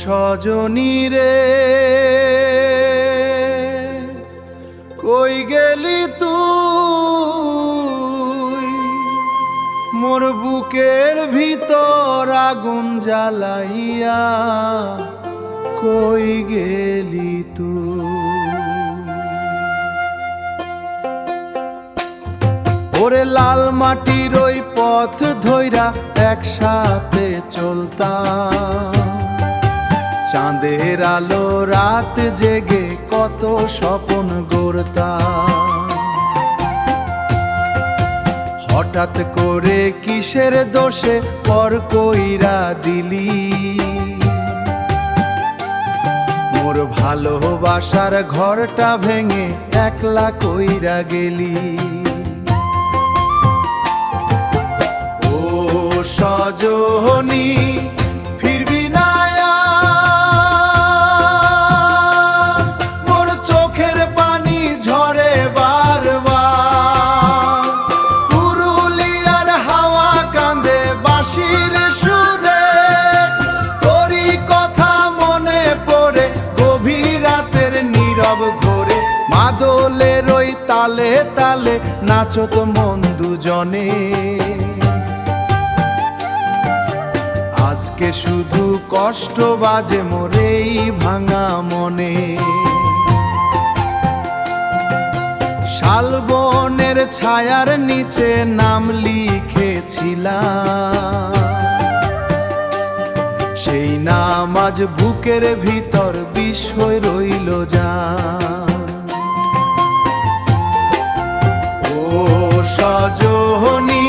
সজনী রে কই গেলি তুই, মোর বুকের ভিতর আগুন জ্বালাইয়া কই গেলি তুই। ওরে লাল মাটির ওই পথ ধইরা একসাথে চলতাম, চাঁদের আলো রাত জেগে কত স্বপ্ন গড়তাম। হঠাৎ করে কিসের দোষে পর কইরা দিলি, মোর ভালোবাসার ঘরটা ভেঙে একলা কইরা গেলি। ও সজনী ফিরবি না আর, মোর চোখের পানি ঝরে বারবার। পুরুলিয়ার হাওয়া কান্দে বাঁশির সুরে, তোরই কথা মনে পড়ে গভীর রাতের নীরব ঘোরে। মাদলের ওই তালে তালে নাচত মন দুজনে, আজকে শুধু কষ্ট বাজে মোর এই ভাঙা মনে। শালবনের ছায়ার নিচে নাম লিখেছিলাম, সেই নাম আজ বুকের ভিতর বিষ হয়ে রইল জান। ও সজনী